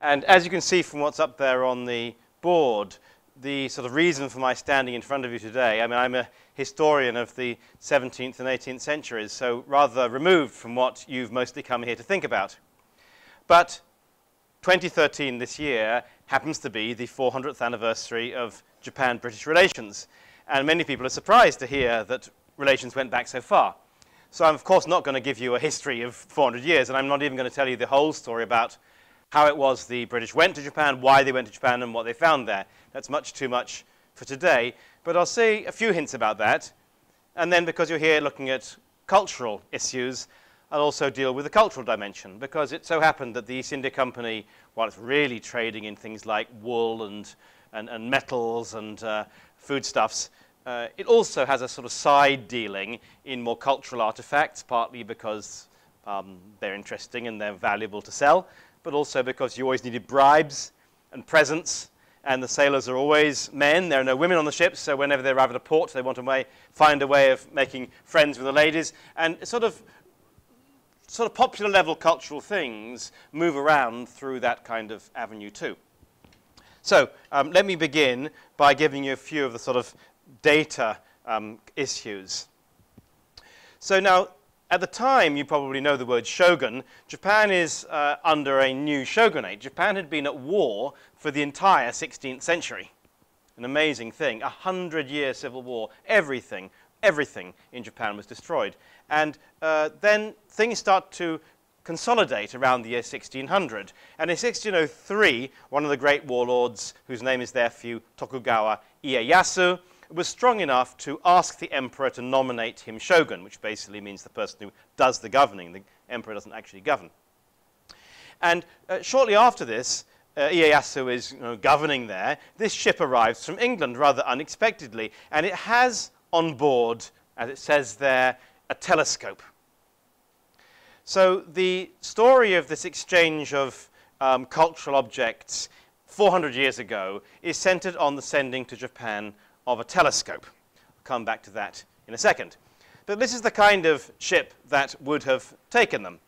And as you can see from what's up there on the board, the sort of reason for my standing in front of you today, I mean, I'm a historian of the 17th and 18th centuries, so rather removed from what you've mostly come here to think about. But 2013, this year, happens to be the 400th anniversary of Japan-British relations. And many people are surprised to hear that relations went back so far. So I'm, of course, not going to give you a history of 400 years, and I'm not even going to tell you the whole story about how it was the British went to Japan, why they went to Japan, and what they found there. That's much too much for today. But I'll say a few hints about that. And then, because you're here looking at cultural issues, I'll also deal with the cultural dimension, because it so happened that the East India Company, while it's really trading in things like wool and metals and foodstuffs, it also has a sort of side dealing in more cultural artifacts, partly because they're interesting and they're valuable to sell, but also because you always needed bribes and presents, and the sailors are always men. There are no women on the ships, so whenever they arrive at a port, they want to find a way of making friends with the ladies, and sort of popular level cultural things move around through that kind of avenue too. So let me begin by giving you a few of the sort of data issues. So now, at the time, you probably know the word shogun. Japan is under a new shogunate. Japan had been at war for the entire 16th century. An amazing thing. 100-year civil war. Everything in Japan was destroyed. And then things start to consolidate around the year 1600. And in 1603, one of the great warlords, whose name is there for you, Tokugawa Ieyasu, was strong enough to ask the emperor to nominate him shogun, which basically means the person who does the governing. The emperor doesn't actually govern. And shortly after this, Ieyasu is governing there. This ship arrives from England rather unexpectedly, and it has on board, as it says there, a telescope. So the story of this exchange of cultural objects 400 years ago is centered on the sending to Japan of a telescope. I'll come back to that in a second. But this is the kind of ship that would have taken them.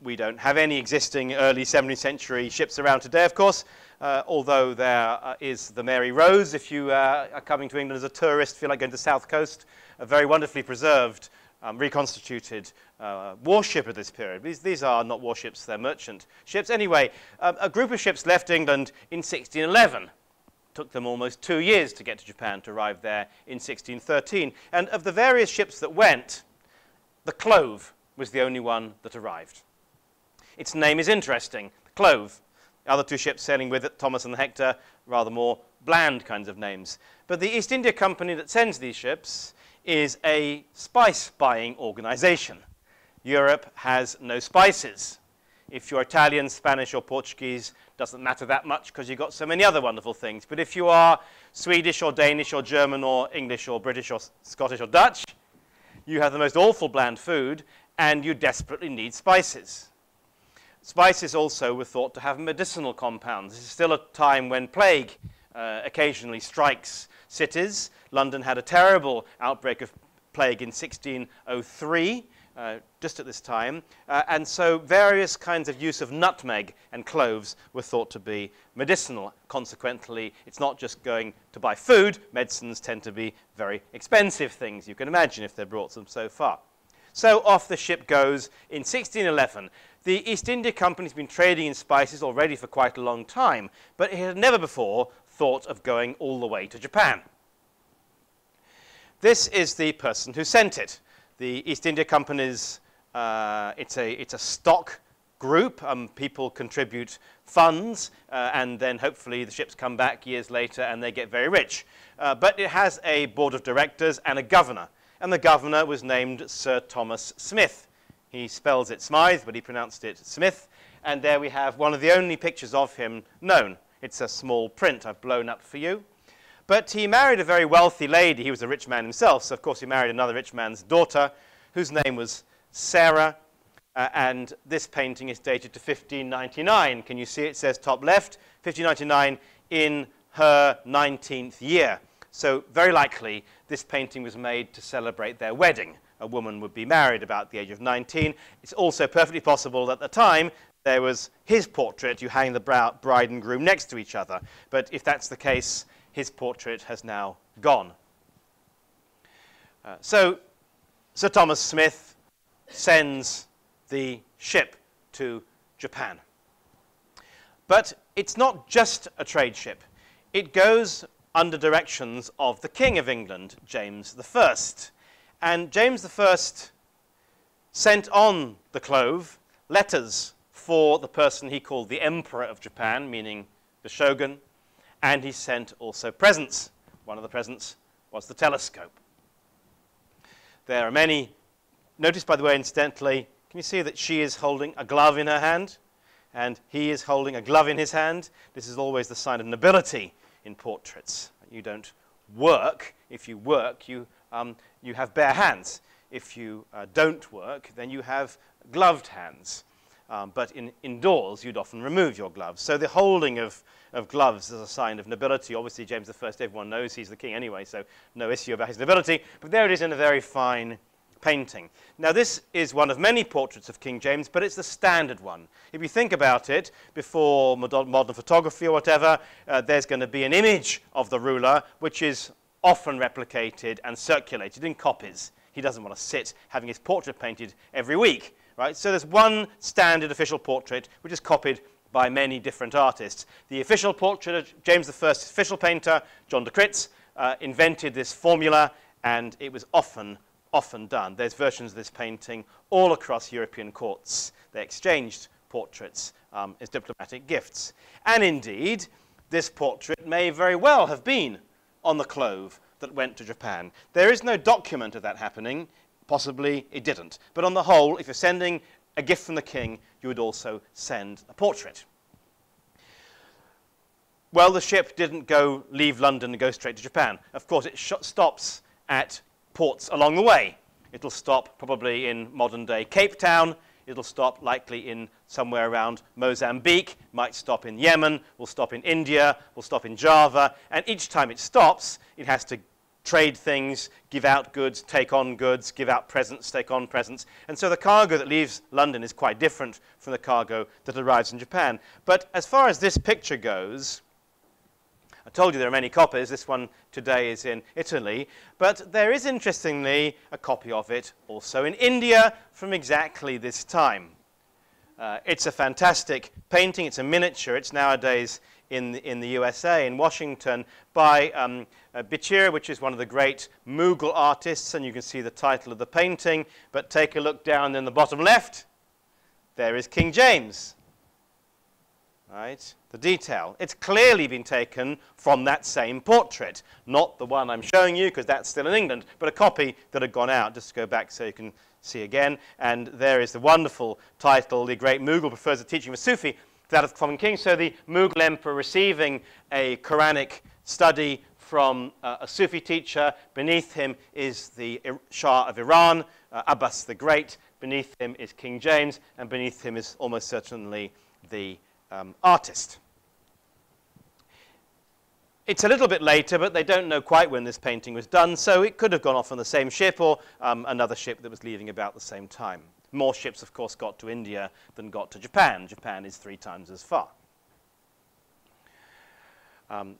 We don't have any existing early 17th century ships around today, of course, although there is the Mary Rose. If you are coming to England as a tourist, feel like going to the South Coast, a very wonderfully preserved, reconstituted warship of this period. These are not warships, they're merchant ships. Anyway, a group of ships left England in 1611. Took them almost 2 years to get to Japan, to arrive there in 1613. And of the various ships that went, the Clove was the only one that arrived. Its name is interesting, the Clove. The other two ships sailing with it, Thomas and the Hector, rather more bland kinds of names. But the East India Company that sends these ships is a spice-buying organization. Europe has no spices. If you're Italian, Spanish, or Portuguese, doesn't matter that much because you've got so many other wonderful things. But if you are Swedish or Danish or German or English or British or Scottish or Dutch, you have the most awful bland food, and you desperately need spices. Spices also were thought to have medicinal compounds. This is still a time when plague occasionally strikes cities. London had a terrible outbreak of plague in 1603. Just at this time, and so various kinds of use of nutmeg and cloves were thought to be medicinal. Consequently, it's not just going to buy food. Medicines tend to be very expensive things, you can imagine, if they brought them so far. So off the ship goes in 1611. The East India Company has been trading in spices already for quite a long time, but it had never before thought of going all the way to Japan. This is the person who sent it. The East India Company's, it's a stock group. People contribute funds, and then hopefully the ships come back years later and they get very rich. But it has a board of directors and a governor. And the governor was named Sir Thomas Smith. He spells it Smythe, but he pronounced it Smith. And there we have one of the only pictures of him known. It's a small print I've blown up for you. But he married a very wealthy lady. He was a rich man himself, so of course he married another rich man's daughter, whose name was Sarah. And this painting is dated to 1599. Can you see it says top left? 1599 in her 19th year. So very likely this painting was made to celebrate their wedding. A woman would be married about the age of 19. It's also perfectly possible that at the time there was his portrait, you hang the bride and groom next to each other. But if that's the case, his portrait has now gone. So Sir Thomas Smith sends the ship to Japan. But it's not just a trade ship. It goes under directions of the King of England, James I. And James I sent on the Clove letters for the person he called the Emperor of Japan, meaning the shogun, and he sent also presents. One of the presents was the telescope. There are many. Notice, by the way, incidentally, can you see that she is holding a glove in her hand, and he is holding a glove in his hand? This is always the sign of nobility in portraits. You don't work. If you work, you have bare hands. If you don't work, then you have gloved hands. But indoors, you'd often remove your gloves. So the holding of gloves is a sign of nobility. Obviously, James I, everyone knows he's the king anyway, so no issue about his nobility. But there it is in a very fine painting. Now, this is one of many portraits of King James, but it's the standard one. If you think about it, before modern photography or whatever, there's going to be an image of the ruler, which is often replicated and circulated in copies. He doesn't want to sit having his portrait painted every week, right? So there's one standard official portrait, which is copied by many different artists. The official portrait of James I's official painter, John de Critz, invented this formula, and it was often done. There's versions of this painting all across European courts. They exchanged portraits as diplomatic gifts. And indeed, this portrait may very well have been on the Clove that went to Japan. There is no document of that happening. Possibly it didn't. But on the whole, if you're sending a gift from the king, you would also send a portrait. Well, the ship didn't leave London and go straight to Japan. Of course, it stops at ports along the way. It'll stop probably in modern-day Cape Town. It'll stop likely in somewhere around Mozambique, might stop in Yemen, will stop in India, will stop in Java. And each time it stops, it has to trade things, give out goods, take on goods, give out presents, take on presents. And so the cargo that leaves London is quite different from the cargo that arrives in Japan. But as far as this picture goes, I told you there are many copies. This one today is in Italy. But there is, interestingly, a copy of it also in India from exactly this time. It's a fantastic painting. It's a miniature. It's nowadays in the USA, in Washington, by Bichir, which is one of the great Mughal artists. And you can see the title of the painting. But take a look down in the bottom left. There is King James. Right? The detail. It's clearly been taken from that same portrait. Not the one I'm showing you, because that's still in England, but a copy that had gone out. Just to go back so you can see again. And there is the wonderful title, The Great Mughal Prefers the Teaching of a Sufi to that of the Common King. So the Mughal emperor receiving a Quranic study from a Sufi teacher. Beneath him is the Shah of Iran, Abbas the Great. Beneath him is King James. And beneath him is almost certainly the artist. It's a little bit later, but they don't know quite when this painting was done, so it could have gone off on the same ship or another ship that was leaving about the same time. More ships, of course, got to India than got to Japan. Japan is 3 times as far.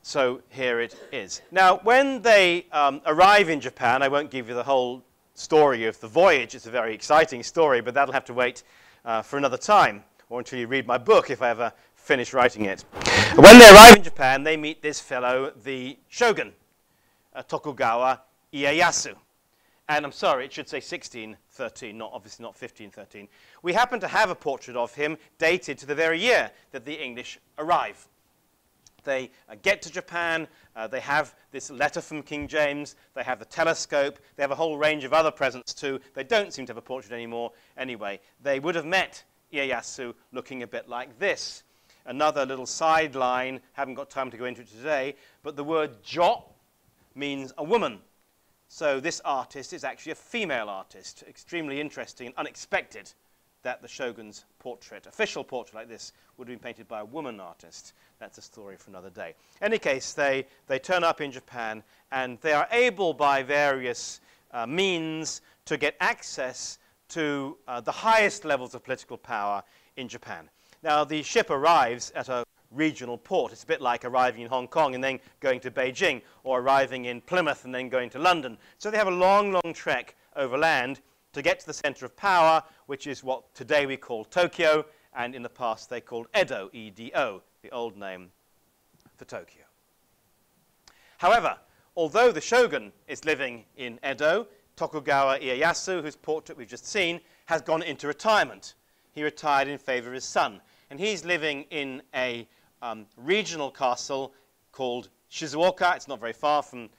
So here it is. Now, when they arrive in Japan, I won't give you the whole story of the voyage. It's a very exciting story, but that'll have to wait for another time, or until you read my book, if I ever finish writing it. When they arrive in Japan, they meet this fellow, the shogun, Tokugawa Ieyasu. And I'm sorry, it should say 1613, obviously not 1513. We happen to have a portrait of him dated to the very year that the English arrive. They get to Japan, they have this letter from King James, they have the telescope, they have a whole range of other presents too. They don't seem to have a portrait anymore. Anyway, they would have met Ieyasu looking a bit like this. Another little sideline, haven't got time to go into it today, but the word jo means a woman. So this artist is actually a female artist. Extremely interesting and unexpected that the shogun's portrait, official portrait like this, would have been painted by a woman artist. That's a story for another day. In any case, they turn up in Japan, and they are able by various means to get access to the highest levels of political power in Japan. Now, the ship arrives at a regional port. It's a bit like arriving in Hong Kong and then going to Beijing, or arriving in Plymouth and then going to London. So they have a long, long trek overland to get to the center of power, which is what today we call Tokyo, and in the past they called Edo, E-D-O, the old name for Tokyo. However, although the shogun is living in Edo, Tokugawa Ieyasu, whose portrait we've just seen, has gone into retirement. He retired in favor of his son. And he's living in a regional castle called Shizuoka. It's not very far from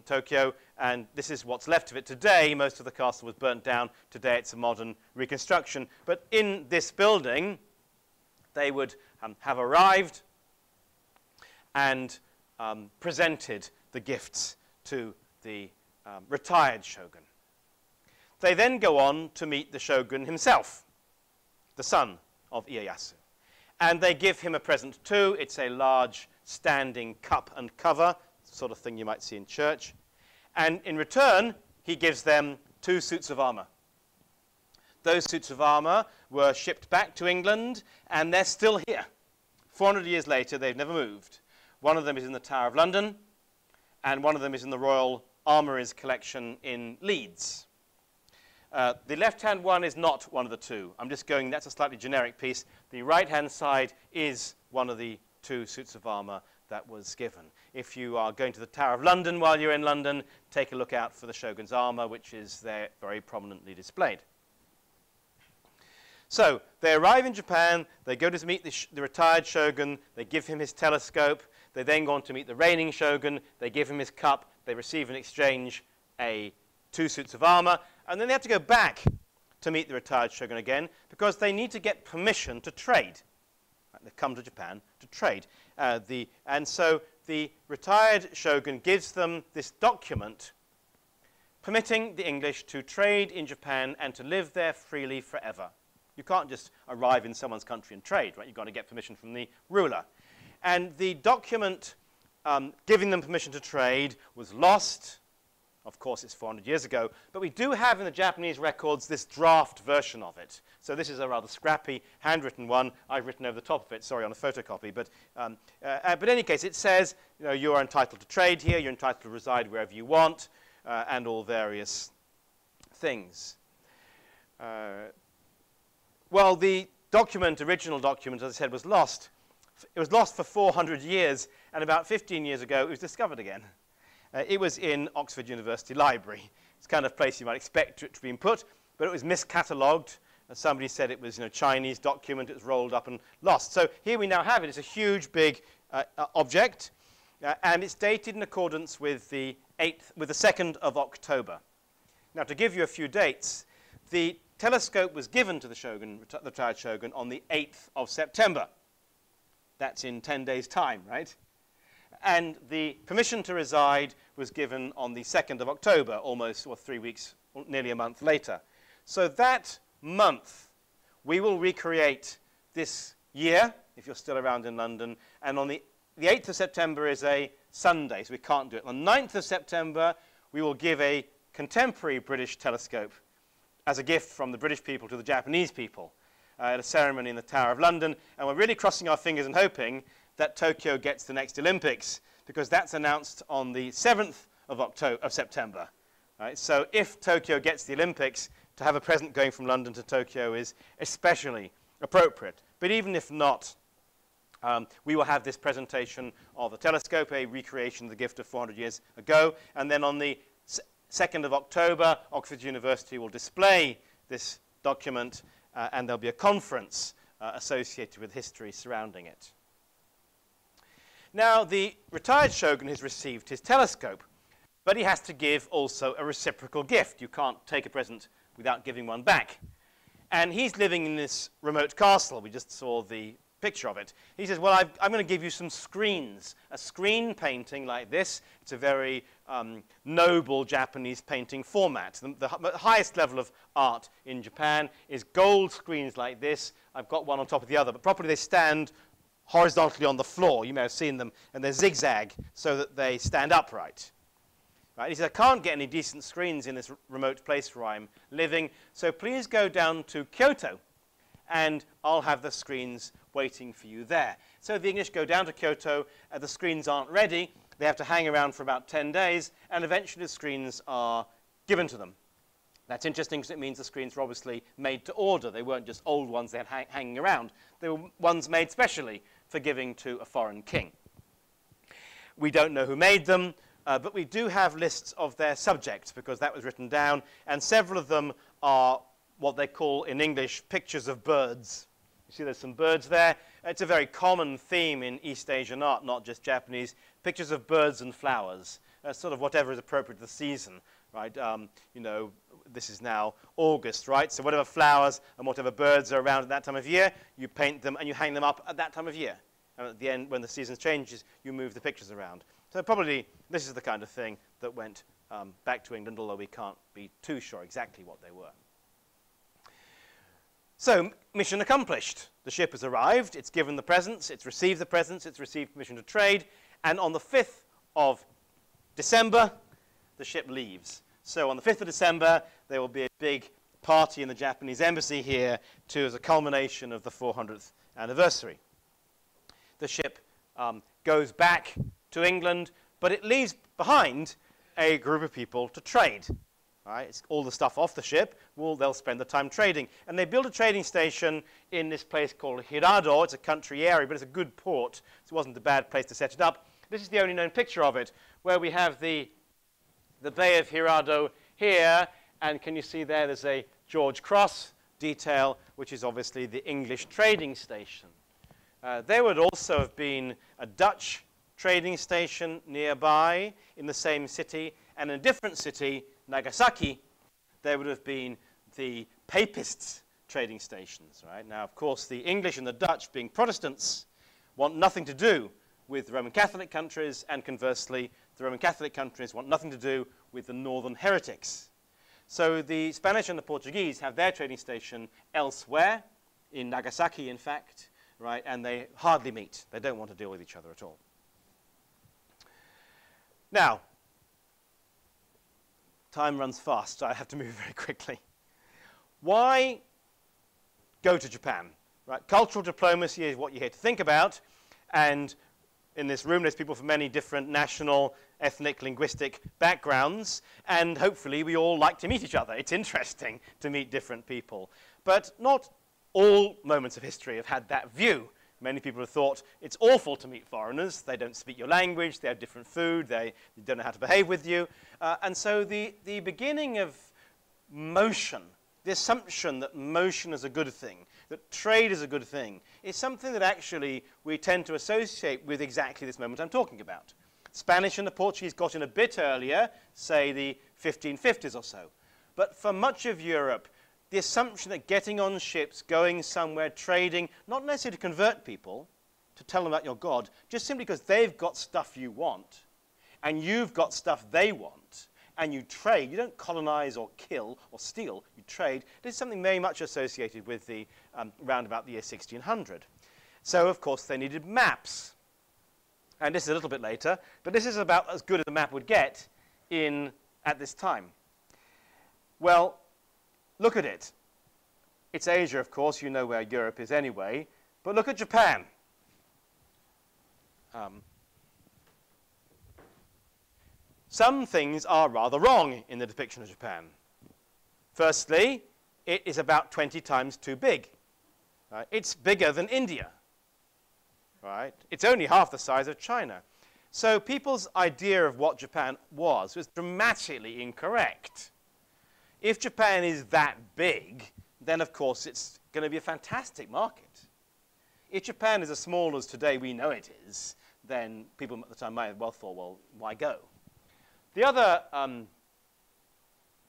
Tokyo, and this is what's left of it today. Most of the castle was burnt down. Today it's a modern reconstruction. But in this building, they would have arrived and presented the gifts to the retired shogun. They then go on to meet the shogun himself, the son of Ieyasu. And they give him a present too. It's a large standing cup and cover, sort of thing you might see in church. And in return, he gives them 2 suits of armor. Those suits of armor were shipped back to England, and they're still here. 400 years later, they've never moved. One of them is in the Tower of London, and one of them is in the Royal Armouries collection in Leeds. The left-hand one is not one of the 2. I'm just going, that's a slightly generic piece. The right-hand side is one of the 2 suits of armor that was given. If you are going to the Tower of London while you're in London, take a look out for the shogun's armor, which is there very prominently displayed. So they arrive in Japan, they go to meet the retired shogun, they give him his telescope, they then go on to meet the reigning shogun, they give him his cup, they receive in exchange 2 suits of armor, and then they have to go back to meet the retired shogun again because they need to get permission to trade. They come to Japan to trade. And so the retired shogun gives them this document permitting the English to trade in Japan and to live there freely forever. You can't just arrive in someone's country and trade, right? You've got to get permission from the ruler. And the document giving them permission to trade was lost. Of course, it's 400 years ago. But we do have in the Japanese records this draft version of it. So this is a rather scrappy, handwritten one. I've written over the top of it, sorry, on a photocopy. But in any case, it says, you know, you are entitled to trade here. You're entitled to reside wherever you want, and all various things. Well, the document, original document, as I said, was lost. It was lost for 400 years, and about 15 years ago, it was discovered again. It was in Oxford University Library. It's the kind of place you might expect it to be put, but it was miscatalogued. Somebody said it was, Chinese document. It was rolled up and lost. So here we now have it. It's a huge, big object, and it's dated in accordance with the 2nd of October. Now, to give you a few dates, the telescope was given to the shogun, the retired shogun, on the 8th of September. That's in 10 days' time, right? And the permission to reside was given on the 2nd of October, almost, or 3 weeks, nearly a month later. So that month, we will recreate this year, if you're still around in London. And on the 8th of September is a Sunday, so we can't do it. On the 9th of September, we will give a contemporary British telescope as a gift from the British people to the Japanese people at a ceremony in the Tower of London. And we're really crossing our fingers and hoping that Tokyo gets the next Olympics, because that's announced on the 7th of September. Right? So if Tokyo gets the Olympics, to have a present going from London to Tokyo is especially appropriate. But even if not, we will have this presentation of the telescope, a recreation of the gift of 400 years ago. And then on the 2nd of October, Oxford University will display this document, and there'll be a conference associated with history surrounding it. Now, the retired shogun has received his telescope, but he has to give also a reciprocal gift. You can't take a present without giving one back. And he's living in this remote castle. We just saw the picture of it. He says, well, I'm going to give you some screens, a screen painting like this. It's a very noble Japanese painting format. The highest level of art in Japan is gold screens like this. I've got one on top of the other, but properly they stand horizontally on the floor. You may have seen them, and they're zigzag so that they stand upright. Right? He says, I can't get any decent screens in this remote place where I'm living, so please go down to Kyoto and I'll have the screens waiting for you there. So the English go down to Kyoto, the screens aren't ready, they have to hang around for about 10 days, and eventually the screens are given to them. That's interesting because it means the screens were obviously made to order. They weren't just old ones they had hanging around. They were ones made specially for giving to a foreign king. We don't know who made them, but we do have lists of their subjects because that was written down, and several of them are what they call in English pictures of birds. You see there's some birds there. It's a very common theme in East Asian art, not just Japanese. Pictures of birds and flowers, sort of whatever is appropriate to the season, right? You know, this is now August, right? So whatever flowers and whatever birds are around at that time of year, you paint them and you hang them up at that time of year. And at the end, when the season changes, you move the pictures around. So probably this is the kind of thing that went back to England, although we can't be too sure exactly what they were. So, mission accomplished. The ship has arrived, it's given the presents, it's received the presents, it's received permission to trade, and on the 5th of December, the ship leaves. So on the 5th of December, there will be a big party in the Japanese embassy here as a culmination of the 400th anniversary. The ship goes back to England, but it leaves behind a group of people to trade. Right? It's all the stuff off the ship, they'll spend the time trading. And they built a trading station in this place called Hirado. It's a country area, but it's a good port, so it wasn't a bad place to set it up. This is the only known picture of it, where we have the Bay of Hirado here, and can you see there's a George Cross detail, which is obviously the English trading station. There would also have been a Dutch trading station nearby in the same city, and in a different city, Nagasaki, there would have been the Papists trading stations, right? Now, of course, the English and the Dutch, being Protestants, want nothing to do with the Roman Catholic countries, and conversely, the Roman Catholic countries want nothing to do with the northern heretics. So the Spanish and the Portuguese have their trading station elsewhere, in Nagasaki, in fact, right? And they hardly meet. They don't want to deal with each other at all. Now, time runs fast, so I have to move very quickly. Why go to Japan? Right? Cultural diplomacy is what you're here to think about, and in this room there's people from many different national, ethnic, linguistic backgrounds, and hopefully we all like to meet each other. It's interesting to meet different people. But not all moments of history have had that view. Many people have thought it's awful to meet foreigners. They don't speak your language, they have different food, they don't know how to behave with you. And so the beginning of motion, the assumption that motion is a good thing, that trade is a good thing, is something that actually we tend to associate with exactly this moment I'm talking about. Spanish and the Portuguese got in a bit earlier, say the 1550s or so. But for much of Europe, the assumption that getting on ships, going somewhere, trading, not necessarily to convert people, to tell them about your God, just simply because they've got stuff you want, and you've got stuff they want, and you trade. You don't colonize or kill or steal, you trade. This is something very much associated with the round about the year 1600. So, of course, they needed maps. And this is a little bit later, but this is about as good as a map would get at this time. Well, look at it. It's Asia, of course. You know where Europe is anyway. But look at Japan. Some things are rather wrong in the depiction of Japan. Firstly, it is about 20 times too big. Right? It's bigger than India. Right? It's only half the size of China. So people's idea of what Japan was dramatically incorrect. If Japan is that big, then of course it's going to be a fantastic market. If Japan is as small as today we know it is, then people at the time might have well thought, well, why go? The other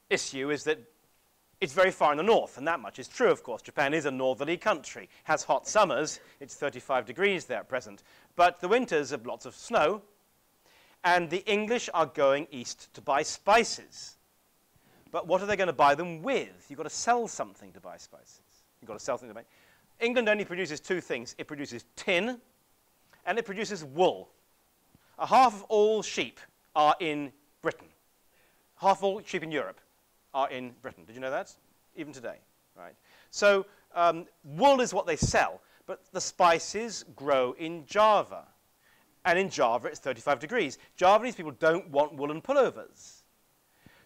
issue is that it's very far in the north, and that much is true, of course. Japan is a northerly country, has hot summers. It's 35 degrees there at present. But the winters have lots of snow, and the English are going east to buy spices. But what are they going to buy them with? You've got to sell something to buy spices. You've got to sell something to buy. England only produces two things. It produces tin, and it produces wool. Half of all sheep are in Britain. Half of all sheep in Europe are in Britain. Did you know that? Even today, right? So wool is what they sell, but the spices grow in Java. And in Java, it's 35 degrees. Javanese people don't want woolen pullovers.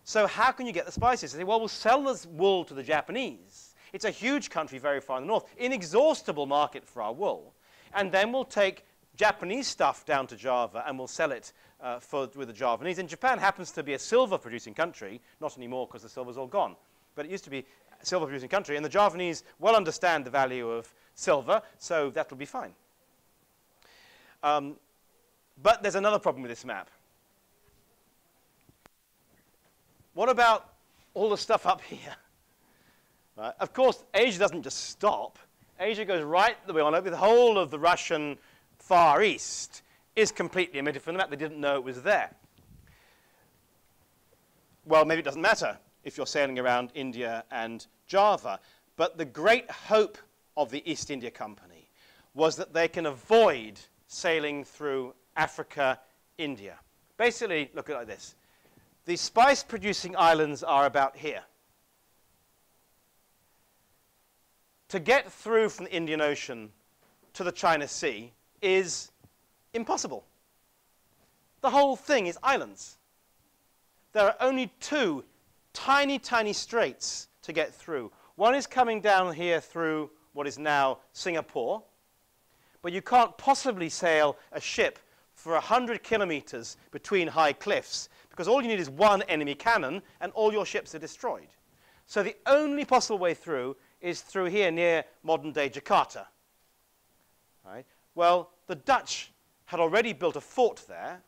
So how can you get the spices? They say, well, we'll sell this wool to the Japanese. It's a huge country very far in the north, inexhaustible market for our wool. And then we'll take Japanese stuff down to Java and we'll sell it with the Javanese. And Japan happens to be a silver-producing country, not anymore because the silver's all gone. But it used to be a silver-producing country, and the Javanese well understand the value of silver, so that'll be fine. But there's another problem with this map. What about all the stuff up here? Right. Of course, Asia doesn't just stop. Asia goes right the way on over. The whole of the Russian Far East is completely omitted from the map. They didn't know it was there. Well, maybe it doesn't matter if you're sailing around India and Java. But the great hope of the East India Company was that they can avoid sailing through Africa, India. Basically, look at it like this. The spice-producing islands are about here. To get through from the Indian Ocean to the China Sea is impossible. The whole thing is islands. There are only two tiny, tiny straits to get through. One is coming down here through what is now Singapore, but you can't possibly sail a ship for 100 kilometers between high cliffs, because all you need is one enemy cannon, and all your ships are destroyed. So the only possible way through is through here near modern-day Jakarta. Right? Well, the Dutch had already built a fort there,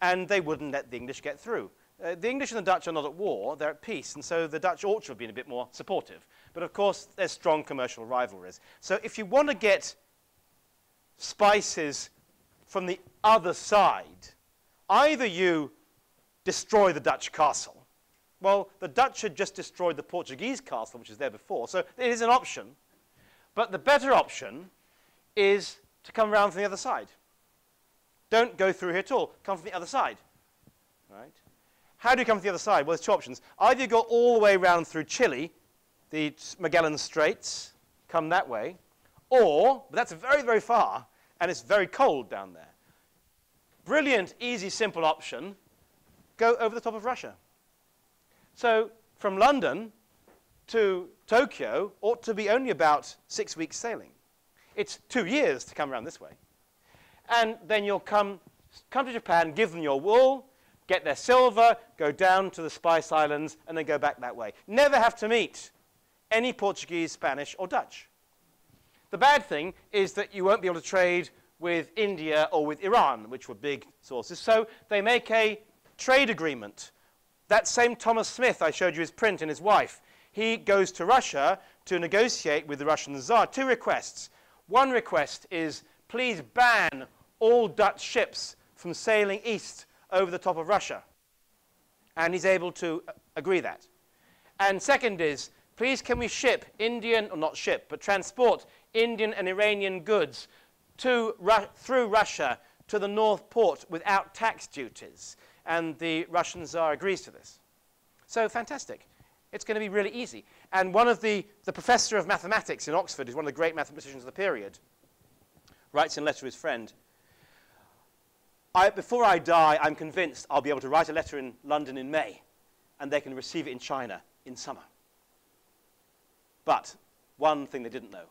and they wouldn't let the English get through. The English and the Dutch are not at war, they're at peace, and so the Dutch ought to have been a bit more supportive. But of course, there's strong commercial rivalries. So if you want to get spices from the other side, either you destroy the Dutch castle. Well, the Dutch had just destroyed the Portuguese castle, which was there before, so it is an option. But the better option is to come around from the other side. Don't go through here at all. Come from the other side. Right? How do you come from the other side? Well, there's two options. Either you go all the way around through Chile, the Magellan Straits, come that way, or, but that's very, very far, and it's very cold down there. Brilliant, easy, simple option, go over the top of Russia. So from London to Tokyo ought to be only about 6 weeks sailing. It's 2 years to come around this way. And then you'll come to Japan, give them your wool, get their silver, go down to the Spice Islands, and then go back that way. Never have to meet any Portuguese, Spanish, or Dutch. The bad thing is that you won't be able to trade with India or with Iran, which were big sources. So they make a trade agreement. That same Thomas Smith, I showed you his print, and his wife, he goes to Russia to negotiate with the Russian Tsar. Two requests. One request is, please ban all Dutch ships from sailing east over the top of Russia. And he's able to agree that. And second is, please can we ship Indian, or not ship, but transport Indian and Iranian goods through Russia to the North Port without tax duties. And the Russian Tsar agrees to this. So fantastic. It's going to be really easy. And one of the professor of mathematics in Oxford, who's one of the great mathematicians of the period, writes in a letter to his friend, before I die, I'm convinced I'll be able to write a letter in London in May, and they can receive it in China in summer. But one thing they didn't know,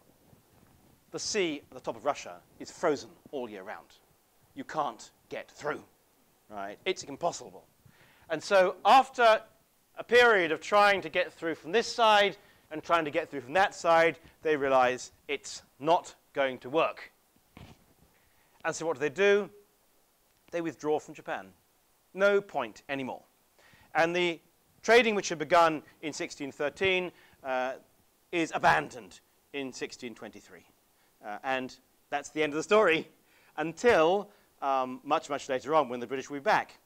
the sea at the top of Russia is frozen all year round. You can't get through. Right? It's impossible. And so after a period of trying to get through from this side and trying to get through from that side, they realize it's not going to work. And so what do? They withdraw from Japan. No point anymore. And the trading which had begun in 1613 is abandoned in 1623. And that's the end of the story until much, much later on when the British will be back.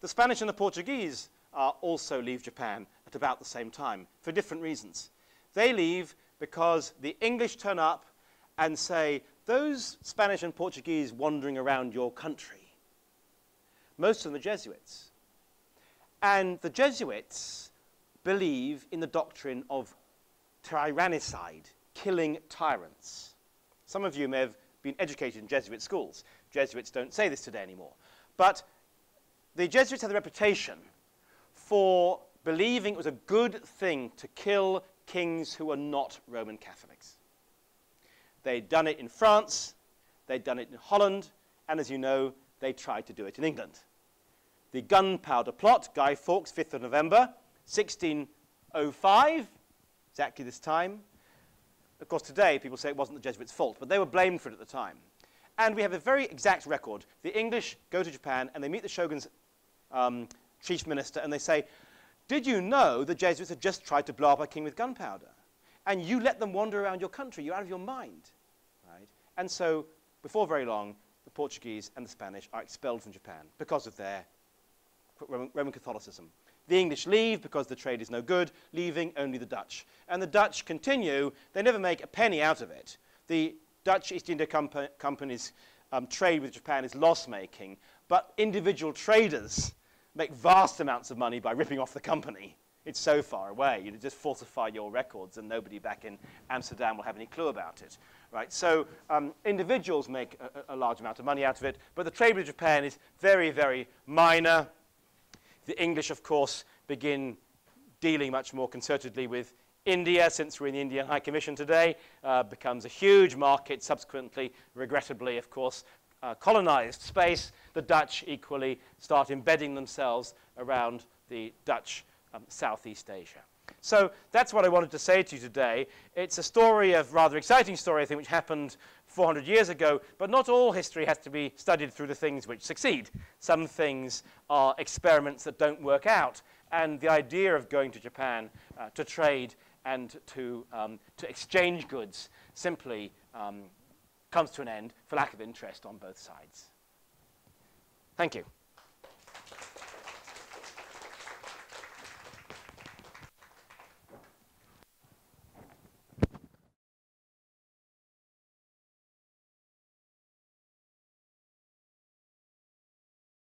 The Spanish and the Portuguese also leave Japan at about the same time for different reasons. They leave because the English turn up and say, those Spanish and Portuguese wandering around your country, most of them are Jesuits. And the Jesuits believe in the doctrine of tyrannicide, killing tyrants. Some of you may have been educated in Jesuit schools. Jesuits don't say this today anymore. But the Jesuits had the reputation for believing it was a good thing to kill kings who were not Roman Catholics. They'd done it in France, they'd done it in Holland, and as you know, they tried to do it in England. The Gunpowder Plot, Guy Fawkes, 5th of November, 1605, exactly this time. Of course, today people say it wasn't the Jesuits' fault, but they were blamed for it at the time. And we have a very exact record. The English go to Japan and they meet the shogun's chief minister and they say, did you know the Jesuits had just tried to blow up our king with gunpowder? And you let them wander around your country. You're out of your mind. Right? And so, before very long, the Portuguese and the Spanish are expelled from Japan because of their Roman Catholicism. The English leave because the trade is no good, leaving only the Dutch. And the Dutch continue. They never make a penny out of it. The Dutch East India Company's trade with Japan is loss-making, but individual traders make vast amounts of money by ripping off the company. It's so far away. You just falsify your records and nobody back in Amsterdam will have any clue about it. Right? So individuals make a large amount of money out of it, but the trade with Japan is very, very minor. The English, of course, begin dealing much more concertedly with India, since we're in the Indian High Commission today, becomes a huge market, subsequently, regrettably, of course, colonized space. The Dutch equally start embedding themselves around the Dutch Southeast Asia. So that's what I wanted to say to you today. It's a story, a rather exciting story, I think, which happened 400 years ago, but not all history has to be studied through the things which succeed. Some things are experiments that don't work out, and the idea of going to Japan to trade and to exchange goods simply comes to an end for lack of interest on both sides. Thank you.